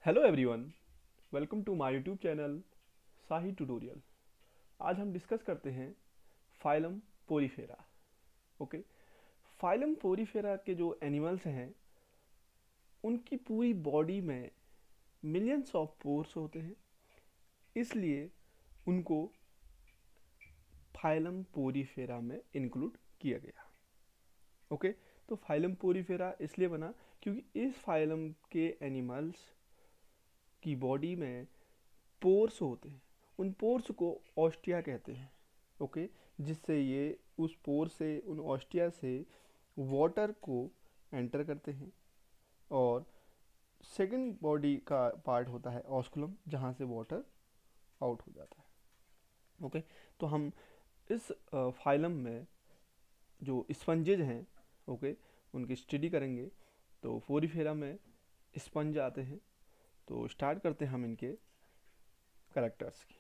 Hello everyone, welcome to my YouTube channel Sahi tutorial. आज हम discuss करते हैं phylum porifera. Okay, phylum porifera के जो एनिमल्स हैं उनकी पूरी बॉडी में मिलियंस ऑफ पोर्स होते हैं, इसलिए उनको फाइलम पोरीफेरा में इंक्लूड किया गया। ओके, तो फाइलम पोरीफेरा इसलिए बना क्योंकि इस फाइलम के एनिमल्स की बॉडी में पोर्स होते हैं। उन पोर्स को ऑस्टिया कहते हैं। ओके, जिससे ये उस पोर से, उन ऑस्टिया से वाटर को एंटर करते हैं। और सेकंड बॉडी का पार्ट होता है ऑस्कुलम, जहाँ से वाटर आउट हो जाता है। ओके, तो हम इस फाइलम में जो स्पंजेज हैं, ओके, उनकी स्टडी करेंगे। तो पोरीफेरा में स्पंज आते हैं। तो स्टार्ट करते हैं हम इनके करेक्टर्स की।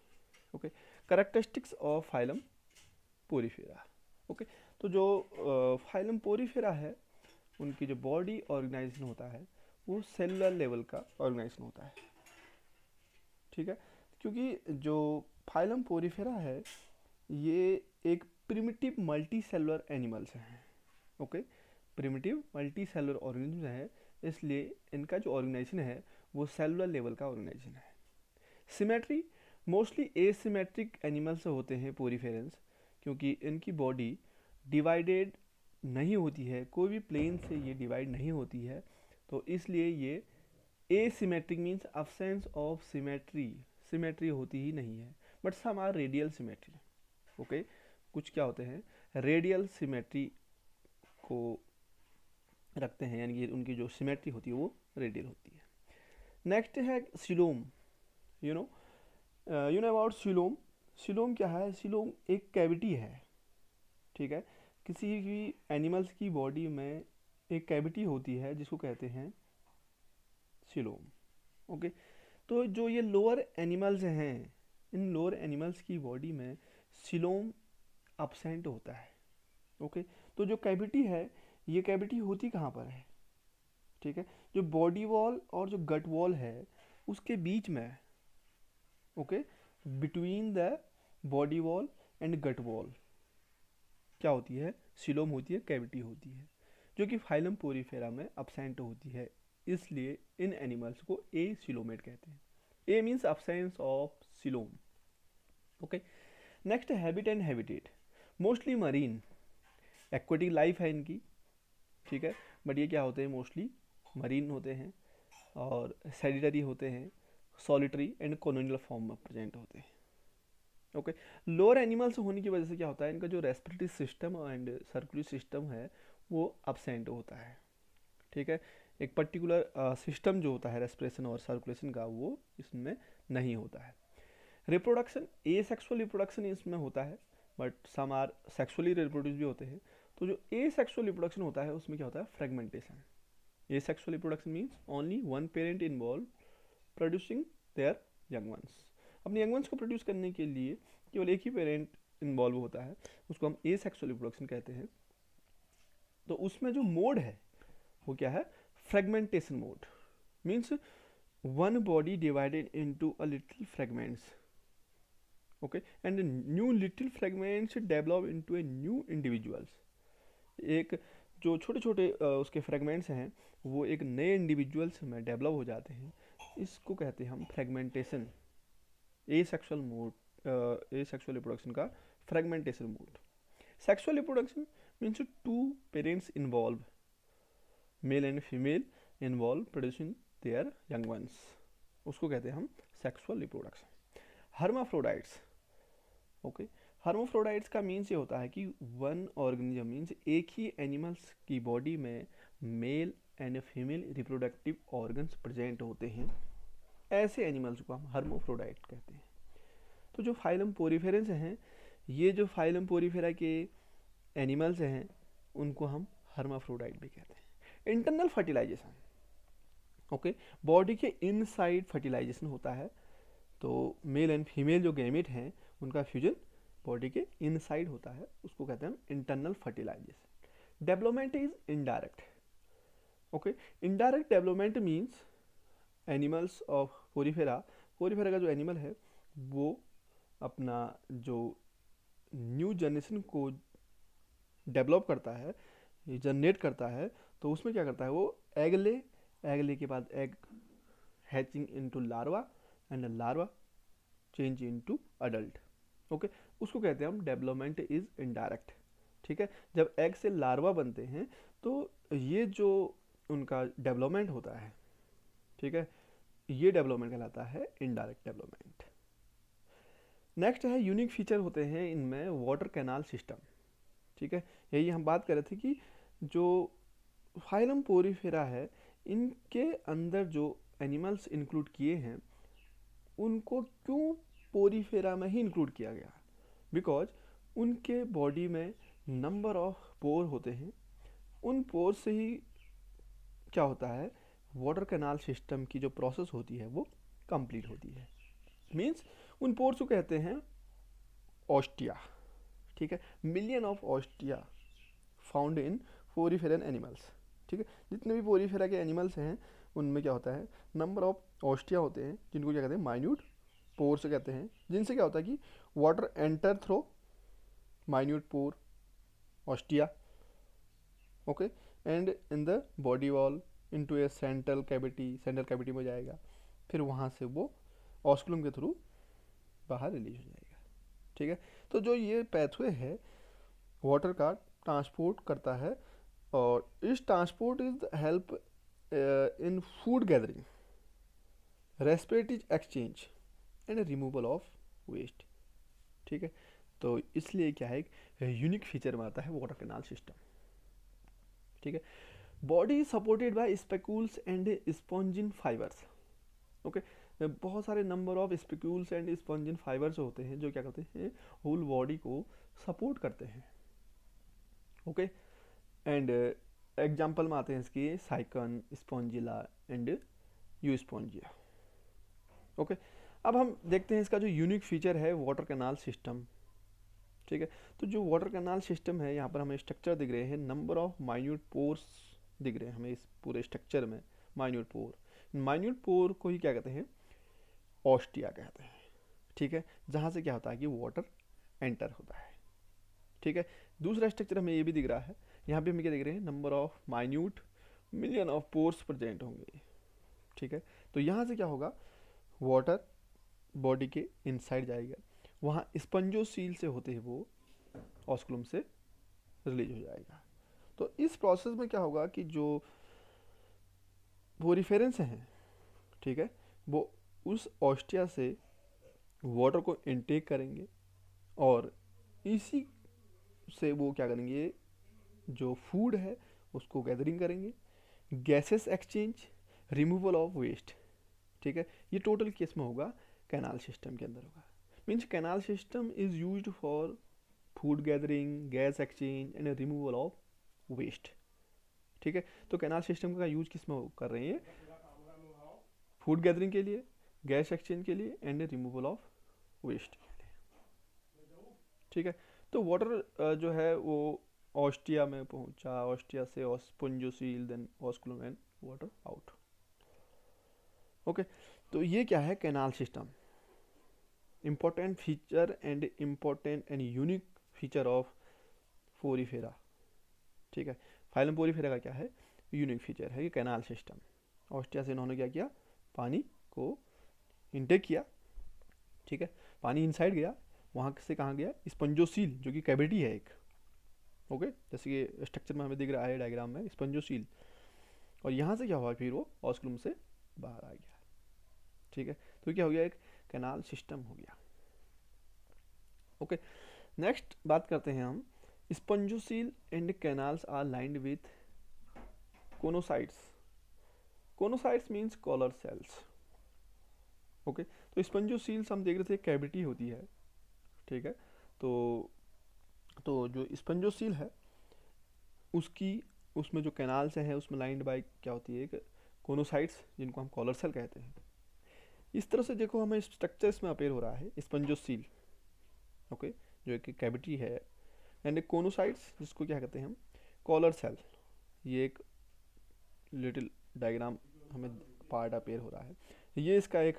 Okay, characteristics of phylum porifera. Okay, तो जो फाइलम पोरीफेरा है उनकी जो बॉडी ऑर्गेनाइजेशन होता है वो सेलुलर लेवल का ऑर्गेनाइजेशन होता है। ठीक है, क्योंकि जो फाइलम पोरीफेरा है ये एक प्रिमिटिव मल्टी सेलुलर एनिमल्स हैं। Okay, primitive multi cellular organism है, इसलिए इनका जो ऑर्गेनाइजेशन है वो सेलुलर लेवल का ऑर्गेनाइजेशन है। सिमेट्री, मोस्टली एसिमेट्रिक एनिमल्स होते हैं पोरीफेरेंस, क्योंकि इनकी बॉडी डिवाइडेड नहीं होती है, कोई भी प्लेन से ये डिवाइड नहीं होती है, तो इसलिए ये asymmetric means absence of symmetry, symmetry होती ही नहीं है। But some are radial symmetry. Okay, कुछ क्या होते हैं रेडियल सिमेट्री को रखते हैं, यानी कि उनकी जो सिमेट्री होती है वो रेडियल होती है। नेक्स्ट है coelom. You know about coelom. Coelom क्या है? सिलोम एक कैविटी है। ठीक है, किसी भी एनिमल्स की बॉडी में एक कैविटी होती है जिसको कहते हैं सिलोम। ओके, तो जो ये लोअर एनिमल्स हैं, इन लोअर एनिमल्स की बॉडी में सिलोम अपसेंट होता है। ओके, तो जो कैविटी है ये कैविटी होती कहाँ पर है? ठीक है, जो बॉडी वॉल और जो गट वॉल है उसके बीच में। Okay, between the body wall and gut wall क्या होती है? सिलोम होती है, कैविटी होती है, जो कि फाइलम पोरीफेरा में अपसेंट होती है, इसलिए इन एनिमल्स को ए सिलोमेट कहते हैं। A means absence of coelom. Okay, next habit and habitat. Mostly marine, aquatic life है इनकी। ठीक है, बट ये क्या होते हैं? मोस्टली मरीन होते हैं और सेडिटरी होते हैं, सॉलिटरी एंड कॉलोनियल फॉर्म में प्रेजेंट होते हैं। ओके, लोअर एनिमल्स होने की वजह से क्या होता है? इनका जो रेस्पिरेटरी सिस्टम एंड सर्कुलरी सिस्टम है वो अपसेंट होता है। ठीक है, एक पर्टिकुलर सिस्टम जो होता है रेस्पिरेशन और सर्कुलेशन का वो इसमें नहीं होता है। रिप्रोडक्शन, ए सेक्सुअल रिप्रोडक्शन इसमें होता है, but some are sexually reproduce भी होते हैं। तो जो ए सेक्सुअल रिप्रोडक्शन होता है उसमें क्या होता है? Fragmentation. Asexual reproduction means only one parent involve producing their young once. अपने यंग वंस को प्रोड्यूस करने के लिए केवल एक ही पेरेंट इन्वॉल्व होता है, उसको हम ए सेक्सुअल रिप्रोडक्शन कहते हैं। तो उसमें जो मोड है वो क्या है? Fragmentation mode. Means one body divided into a little fragments. Okay, and new little fragments develop into a new individuals. एक जो छोटे छोटे उसके फ्रेगमेंट्स हैं वो एक नए इंडिविजुअल्स में डेवलप हो जाते हैं, इसको कहते हैं हम fragmentation. Asexual mode, asexual reproduction का fragmentation mode. Sexual reproduction means two parents involve, male and female involve producing their young ones, उसको कहते हैं हम sexual reproduction. Hermaphrodites. Okay, hermaphrodites का मीन्स ये होता है कि वन ऑर्गेनिज्म मीन्स एक ही एनिमल्स की बॉडी में mail and female reproductive organs present होते हैं, ऐसे एनिमल्स को हम हर्माफ्रोडाइट कहते हैं। तो जो फाइलम पोरीफेरेंस हैं, ये जो फाइलम पोरीफेरा के एनिमल्स हैं उनको हम हर्माफ्रोडाइट भी कहते हैं। Internal fertilization. ओके, बॉडी के इनसाइड फर्टिलाइजेशन होता है, तो मेल एंड फीमेल जो गैमेट हैं उनका फ्यूजन बॉडी के इनसाइड होता है, उसको कहते हैं हम internal fertilization. Development is indirect. Okay, indirect development means animals of porifera, porifera का जो एनिमल है वो अपना जो न्यू जनरेशन को डेवलप करता है, जनरेट करता है, तो उसमें क्या करता है वो एग ले के बाद egg hatching into larva and larva change into adult. Okay, उसको कहते हैं हम डेवलपमेंट इज इनडायरेक्ट। ठीक है, जब एग से लार्वा बनते हैं तो ये जो उनका डेवलपमेंट होता है, ठीक है, ये डेवलपमेंट कहलाता है इनडायरेक्ट डेवलपमेंट। नेक्स्ट है यूनिक फीचर होते हैं इनमें वाटर कैनाल सिस्टम। ठीक है, यही हम बात कर रहे थे कि जो फाइलम पोरीफेरा है इनके अंदर जो एनिमल्स इंक्लूड किए हैं उनको क्यों पोरीफेरा में ही इंक्लूड किया गया, बिकॉज उनके बॉडी में नंबर ऑफ पोर होते हैं, उन पोर से ही क्या होता है वाटर कैनाल सिस्टम की जो प्रोसेस होती है वो कंप्लीट होती है। मीन्स उन पोर्स को कहते हैं ऑस्टिया। ठीक है, million of ostia found in poriferan animals. ठीक है, जितने भी पोरीफेरा के एनिमल्स हैं उनमें क्या होता है नंबर ऑफ ऑस्टिया होते हैं, जिनको क्या कहते हैं माइन्यूट पोर्स कहते हैं, जिनसे क्या होता है कि water enter through minute pore ostia. Okay, and in the body wall into a central cavity में जाएगा, फिर वहाँ से वो ऑस्कुलम के थ्रू बाहर रिलीज हो जाएगा। ठीक है, तो जो ये पैथवे है वाटर का ट्रांसपोर्ट करता है, और इस transport is help in food gathering, respiratory exchange and removal of waste. ठीक है, तो इसलिए क्या है यूनिक फीचर में आता है वाटर कैनाल सिस्टम। ठीक है, body supported by spicules and spongin fibres. Okay, बहुत सारे number of spicules and spongin fibres होते हैं जो क्या करते हैं होल बॉडी को सपोर्ट करते हैं। ओके, एंड एग्जाम्पल में आते हैं इसके साइकन, स्पॉन्जिला एंड यूस्पॉन्जिया। ओके, अब हम देखते हैं इसका जो यूनिक फीचर है वाटर कैनाल सिस्टम। ठीक है, तो जो वाटर कैनाल सिस्टम है यहाँ पर हमें स्ट्रक्चर दिख रहे हैं, नंबर ऑफ माइन्यूट पोर्स दिख रहे हैं हमें इस पूरे स्ट्रक्चर में। माइन्यूट पोर को ही क्या कहते हैं ऑस्टिया कहते हैं। ठीक है, जहाँ से क्या होता है कि वाटर एंटर होता है। ठीक है, दूसरा स्ट्रक्चर हमें ये भी दिख रहा है, यहाँ पे हमें क्या दिख रहे हैं number of minute million of pores present होंगे। ठीक है, तो यहाँ से क्या होगा वाटर बॉडी के इनसाइड जाएगा, वहाँ स्पंजोसील से होते हैं वो ऑस्कुलम से रिलीज हो जाएगा। तो इस प्रोसेस में क्या होगा कि जो पोरीफेरेंस हैं, ठीक है, वो उस ऑस्टिया से वाटर को इनटेक करेंगे और इसी से वो क्या करेंगे जो फूड है उसको गैदरिंग करेंगे, gases exchange, removal of waste. ठीक है, ये टोटल केस में होगा कैनाल सिस्टम के अंदर होगा। Means canal system is used for food gathering, gas exchange and removal of waste. ठीक है, तो कैनाल सिस्टम का यूज किस में कर रहे हैं फूड गैदरिंग के लिए, गैस एक्सचेंज के लिए एंड रिमूवल ऑफ वेस्ट के लिए। ठीक है, तो वाटर जो है वो ऑस्टिया में पहुंचा, ऑस्टिया से spongocoel then osculum and water out. Okay, तो ये क्या है canal system, important feature and important and unique feature of porifera. ठीक है, फाइलम पोरीफेरा का क्या है यूनिक फीचर है कि कैनाल सिस्टम। ऑस्टिया से इन्होंने क्या किया पानी को इनटेक किया। ठीक है, पानी इनसाइड गया, वहाँ से कहाँ गया स्पंजोसील जो कि कैविटी है एक। ओके, जैसे कि स्ट्रक्चर में हमें दिख रहा है डायग्राम में स्पंजोसील, और यहाँ से क्या हुआ फिर वो ऑस्कुलम से बाहर आ गया। ठीक है, तो क्या हो गया एक कैनाल सिस्टम हो गया। ओके, नेक्स्ट बात करते हैं हम spongocoel and canals are lined with choanocytes. Choanocytes means collar cells. Okay, तो स्पंजोसील्स हम देख रहे थे कैविटी होती है। ठीक है, तो जो स्पंजोसील है उसकी उसमें जो कैनाल्स हैं उसमें लाइंड बाय क्या होती है एक कोनोसाइट्स जिनको हम कॉलर सेल कहते हैं। इस तरह से देखो हमें स्ट्रक्चर्स में अपेयर हो रहा है स्पंजोसील। ओके, जो एक कैविटी है एंड एक कोनोसाइट्स जिसको क्या कहते हैं हम कॉलर सेल। ये एक लिटिल डायग्राम हमें पार्ट अपेयर हो रहा है। ये इसका एक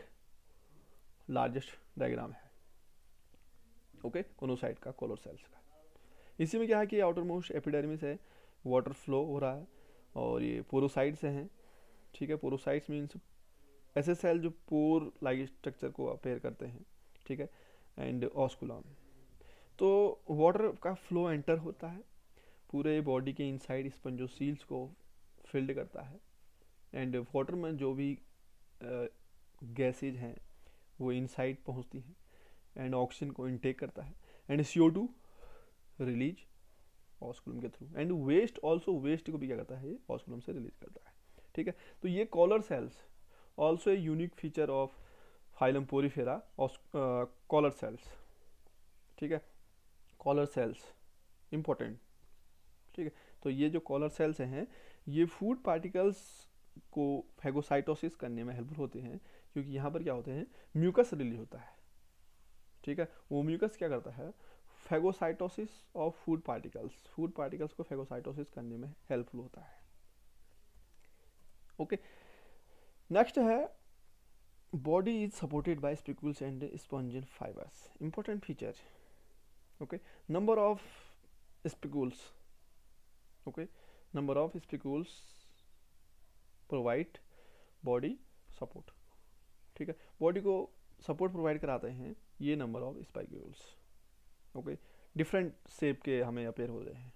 लार्जेस्ट डायग्राम है, ओके, कोनोसाइट का, कॉलर सेल्स का। इसी में क्या है कि आउटर मोस्ट एपिडर्मिस है, वाटर फ्लो हो रहा है, और ये पोरोसाइट से हैं, ठीक है। पोरोसाइट्स मीन्स ऐसे सेल जो पोर लाइक स्ट्रक्चर को अपेयर करते हैं, ठीक है। एंड ऑस्कुलम, तो वाटर का फ्लो एंटर होता है पूरे बॉडी के इनसाइड स्पंजोसील्स को फिल्ड करता है, एंड वाटर में जो भी गैसेज हैं वो इनसाइड पहुंचती हैं, एंड ऑक्सीजन को इनटेक करता है, एंड CO2 रिलीज ऑस्कुलम के through, and waste also, waste को भी क्या करता है ये ऑस्कुलम से रिलीज करता है, ठीक है। तो ये collar cells also a unique feature of phylum porifera, collar cells, ठीक है। कॉलर सेल्स इंपॉर्टेंट, ठीक है। तो ये जो कॉलर सेल्स हैं ये फूड पार्टिकल्स को फैगोसाइटोसिस करने में हेल्पफुल होते हैं, क्योंकि यहाँ पर क्या होते हैं, म्यूकस रिलीज होता है, ठीक है। वो म्यूकस क्या करता है, फैगोसाइटोसिस ऑफ फूड पार्टिकल्स को फैगोसाइटोसिस करने में हेल्पफुल होता है, ओके। नेक्स्ट है body is supported by spicules and spongin fibres, important feature, okay. Number of spicules, okay, number of spicules provide body support, ठीक है। बॉडी को सपोर्ट प्रोवाइड कराते हैं ये number of spicules, okay. Different shape के हमें appear हो रहे हैं,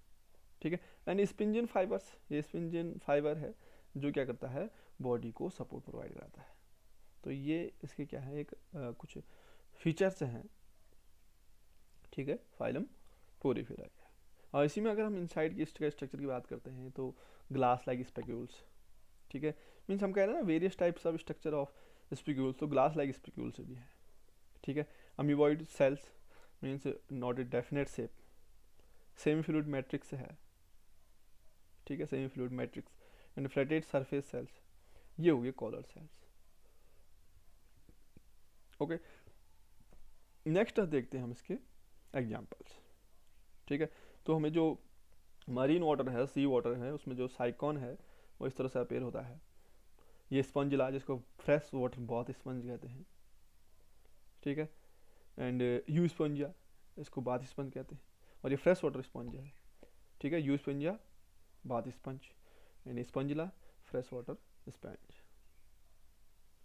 ठीक है। एंड स्पिंजिन फाइबर्स, ये स्पिंजिन फाइबर है जो क्या करता है, बॉडी को सपोर्ट प्रोवाइड कराता है। तो ये इसके क्या है, एक कुछ फीचर्स हैं, ठीक है, फाइलम पोरीफेरा के। और इसी में अगर हम इनसाइड की स्ट्रक्चर की बात करते हैं तो ग्लास लाइक स्पेक्यूल्स, ठीक है। मीन्स हम कह रहे हैं ना various types of structure of spicules, तो ग्लास लाइक स्पेक्यूल्स भी है, ठीक है। Amoeboid cells means not a definite shape, semi fluid matrix है, ठीक है, semi fluid matrix, and flattened surface cells, ये हो गए कॉलर सेल्स, ओके। नेक्स्ट देखते हैं हम इसके एग्जाम्पल्स, ठीक है। तो हमें जो मरीन वाटर है, सी वाटर है, उसमें जो साइकॉन है वो इस तरह से अपेयर होता है। ये स्पंजिला, जिसको फ्रेश वाटर बहुत स्पंज कहते हैं, ठीक है। एंड यू स्पंजिया, इसको बाथ स्पंज कहते हैं, और ये फ्रेश वाटर स्पंज है, ठीक है। You Spongia bath sponge, and स्पंजिला fresh water sponge,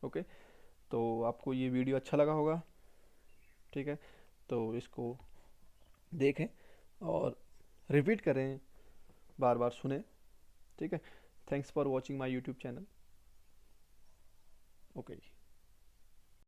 okay. तो आपको ये वीडियो अच्छा लगा होगा, ठीक है। तो इसको देखें और रिपीट करें, बार बार सुने, ठीक है। Thanks for watching my YouTube channel, okay.